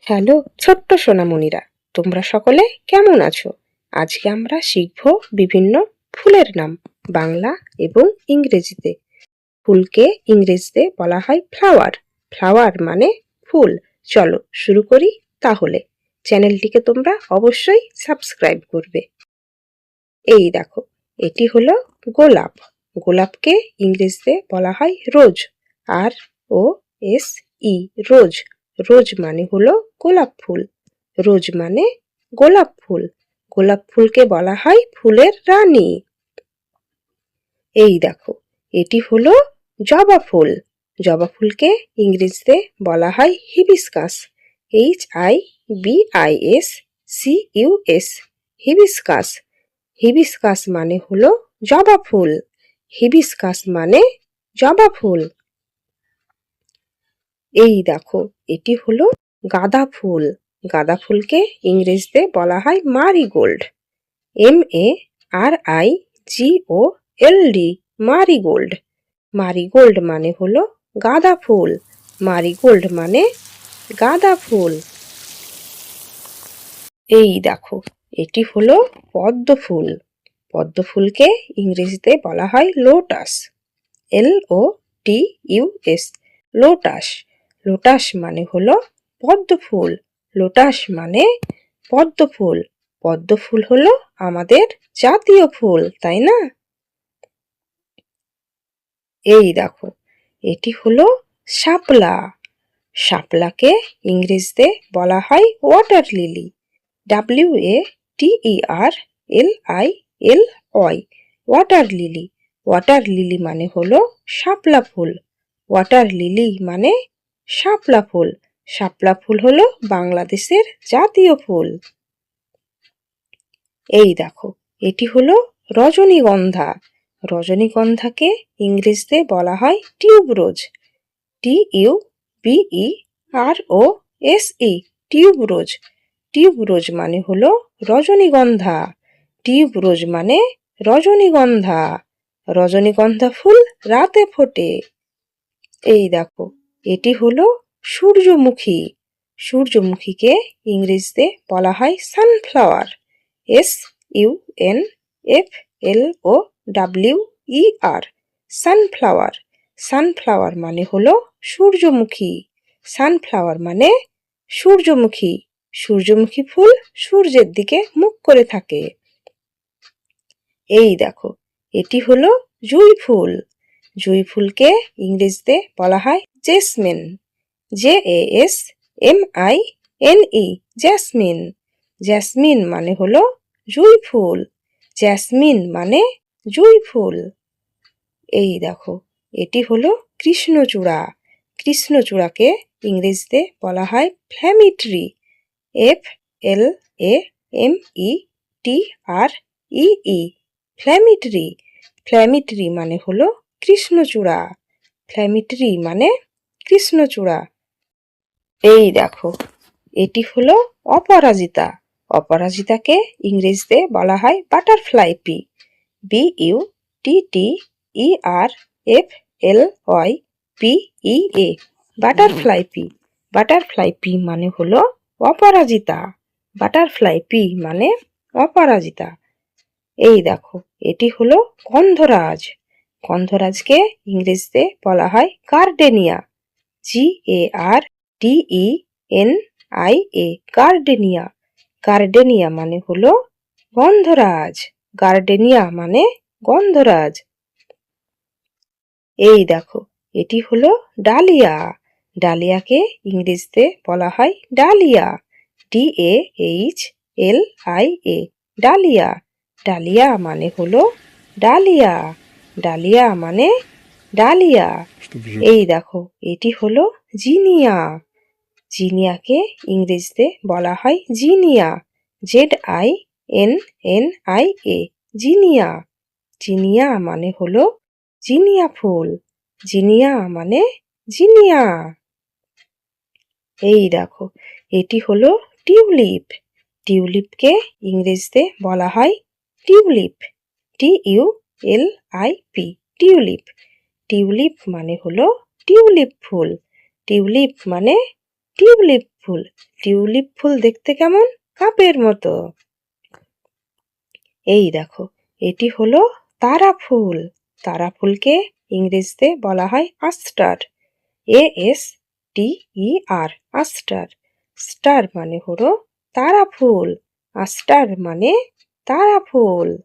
Hello ছোট্ট সোনামণিরা, তোমরা সকলে কেমন আছো? আজকে আমরা শিখব বিভিন্ন ফুলের নাম বাংলা এবং ইংরেজিতে। ফুলকে ইংরেজিতে বলা হয় ফ্লাওয়ার। ফ্লাওয়ার মানে ফুল। চলো শুরু করি তাহলে। চ্যানেলটিকে তোমরা অবশ্যই সাবস্ক্রাইব করবে। এই দেখো, এটি হলো গোলাপ। গোলাপকে ইংরেজিতে বলা হয় রোজ। ROSE, রোজ। রোজ মানে হলো গোলাপ ফুল। রোজ মানে গোলাপ ফুল। গোলাপ ফুলকে বলা হয় ফুলের রানী। এই দেখো, এটি হলো জবা ফুল। জবা ফুলকে ইংরেজিতে বলা হয় হিবিস্কাস। HIBISCUS, hibiscus. হিবিস্কাস মানে হলো জবা ফুল। হিবিস্কাস মানে জবা ফুল। এই দেখো, এটি হলো গাঁদা ফুল। গাঁদা ফুলকে ইংরেজিতে বলা হয় মারিগোল্ড। MARIGOLD, marigold. মারিগোল্ড মানে হলো গাঁদা ফুল। মারিগোল্ড মানে গাঁদা ফুল। এই দেখো, এটি হলো পদ্ম ফুল। পদ্ম ফুলকে ইংরেজিতে বলা হয় লোটাস। LOTUS, lotus. লোটাস মানে হলো পদ্ম ফুল। লোটাস মানে পদ্ম ফুল। পদ্ম ফুল হলো আমাদের জাতীয় ফুল, তাই না? এই দেখো, এটি হলো শাপলা। শাপলাকে ইংরেজিতে বলা হয় water lily. WATERLILY, water lily. Water lily মানে হলো শাপলা ফুল। ওয়াটার লিলি মানে শাপলা ফুল। শাপলা ফুল হলো বাংলাদেশের জাতীয় ফুল। এই দেখো, এটি হলো রজনীগন্ধা। রজনীগন্ধাকে ইংরেজিতে বলা হয় টিউবরোজ। TUBEROSE, টিউবরোজ। টিউবরোজ মানে হলো রজনীগন্ধা। টিউবরোজ মানে রজনীগন্ধা। রজনীগন্ধা ফুল রাতে ফোটে। এই দেখো, এটি হলো সূর্যমুখী। সূর্যমুখীকে ইংরেজিতে বলা হয় সানফ্লাওয়ার। SUNFLOWER, sunflower. সানফ্লাওয়ার মানে হলো সূর্যমুখী। সানফ্লাওয়ার মানে সূর্যমুখী। সূর্যমুখী ফুল সূর্যের দিকে মুখ করে থাকে। এই দেখো, এটি হলো জুঁই ফুল। জুঁই ফুলকে ইংরেজিতে বলা হয় জেসমিন। JASMINE, jasmine. জেসমিন মানে হলো জুঁই ফুল। জেসমিন মানে জুঁই ফুল। এই দেখো, এটি হলো কৃষ্ণচূড়া। কৃষ্ণচূড়াকে ইংরেজিতে বলা হয় ফ্ল্যামিট্রি। FLAMETREE, ফ্ল্যামিট্রি। ফ্ল্যামিট্রি মানে হলো কৃষ্ণচূড়া। ফ্ল্যামিট্রি মানে কৃষ্ণচূড়া। এই দেখো, এটি হলো অপরাজিতা। অপরাজিতাকে ইংরেজিতে বলা হয় butterfly P. BUTTERFLYPEA, butterfly P. Butterfly P মানে হলো অপরাজিতা। বাটারফ্লাই পি মানে অপরাজিতা। এই দেখো, এটি হলো গন্ধরাজ। গন্ধরাজকে ইংরেজিতে বলা হয় গার্ডেনিয়া। GARDENIA, gardenia. গার্ডেনিয়া মানে হলো গন্ধরাজ। গার্ডেনিয়া মানে গন্ধরাজ। এই দেখো, এটি হলো ডালিয়া। ডালিয়াকে ইংরেজিতে বলা হয় ডালিয়া। DAHLIA, dahlia. ডালিয়া মানে হলো ডালিয়া। ডালিয়া মানে ডালিয়া। এই দেখো, এটি হলো জিনিয়া। জিনিয়াকে ইংরেজিতে বলা হয় জিনিয়া। ZINNIA, জিনিয়া। জিনিয়া মানে হলো জিনিয়া ফুল। জিনিয়া মানে জিনিয়া। এই দেখো, এটি হলো টিউলিপ। টিউলিপকে ইংরেজিতে বলা হয় টিউলিপ। TULIP, tulip. টিউলিপ মানে হলো টিউলিপ ফুল। টিউলিপ মানে টিউলিপ ফুল। টিউলিপ ফুল দেখতে কেমন? কাপের মতো। এই দেখো, এটি হলো তারা ফুল। তারা ফুলকে ইংরেজিতে বলা হয় আস্টার। ASTER, আস্টার। স্টার মানে হলো তারা ফুল, আস্টার মানে তারা ফুল।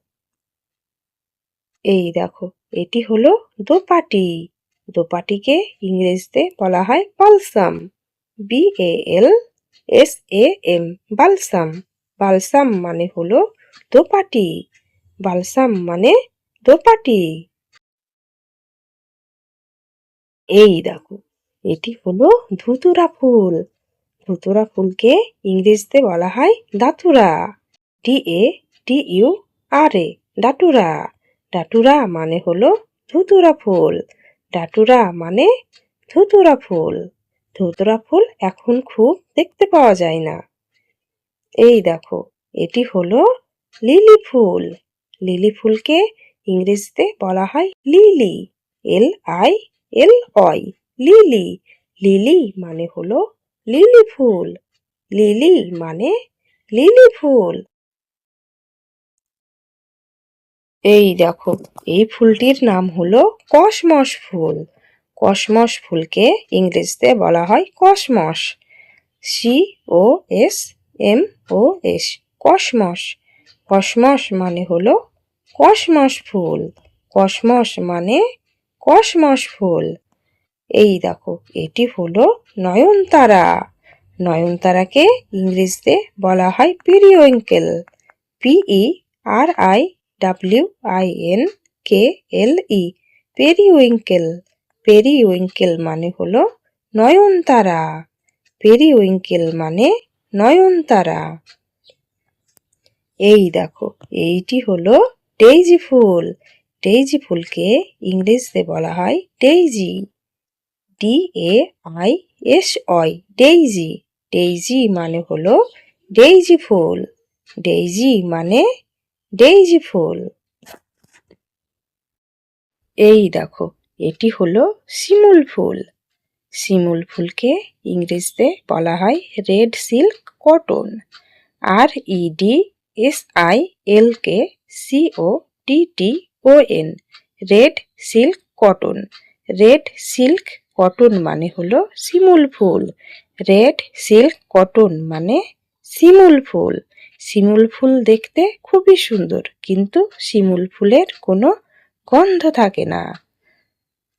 এই দেখো, এটি হলো দোপাটি। দোপাটিকে ইংরেজিতে বলা হয় বালসাম। BALSAM, balsam. বালসাম মানে হলো দোপাটি। বালসাম মানে দোপাটি। এই দেখো, এটি হলো ধুতুরা ফুল। ধুতুরা ফুলকে ইংরেজিতে বলা হয় দাতুরা। DATURA, ডাটুরা। ডাটুরা মানে হলো ধুতুরা ফুল। ডাটুরা মানে ধুতুরা ফুল। ধুতুরা ফুল এখন খুব দেখতে পাওয়া যায় না। এই দেখো, এটি হলো লিলি ফুল। লিলি ফুলকে ইংরেজিতে বলা হয় লিলি। LILY, lily. লিলি মানে হলো লিলি ফুল। লিলি মানে লিলি ফুল। এই দেখো, এই ফুলটির নাম হলো কসমস ফুল। কসমস ফুলকে ইংরেজিতে বলা হয় কসমস। COSMOS, cosmos. কসমস মানে হলো কসমস ফুল। কসমস মানে কসমস ফুল। এই দেখো, এটি হলো নয়নতারা। নয়নতারাকে ইংরেজিতে বলা হয় পেরিউইঙ্কেল। PERIWINKLE, periwinkle. পেরিউইঙ্কেল মানে হলো নয়নতারা। পেরিউইঙ্কেল মানে নয়নতারা। এই দেখো, এইটি হলো ডেইজি ফুল। ডেইজি ফুলকে ইংরেজিতে বলা হয় ডেইজি। DAISY, daisy. ডেইজি মানে হলো ডেইজি ফুল। ডেইজি মানে ডেইজি ফুল। এই দেখো, এটি হলো শিমুল ফুল। শিমুল ফুলকে ইংরেজিতে বলা হয় red silk cotton. REDSILKCOTTON, red silk cotton. Red silk cotton মানে হলো শিমুল ফুল। রেড সিল্ক কটন মানে শিমুল ফুল। শিমুল ফুল দেখতে খুবই সুন্দর, কিন্তু শিমুল ফুলের কোনো গন্ধ থাকে না।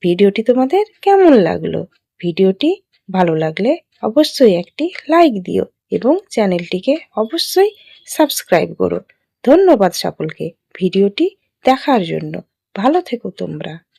ভিডিওটি তোমাদের কেমন লাগলো? ভিডিওটি ভালো লাগলে অবশ্যই একটি লাইক দিও এবং চ্যানেলটিকে অবশ্যই সাবস্ক্রাইব করো। ধন্যবাদ সকলকে ভিডিওটি দেখার জন্য। ভালো থেকো তোমরা।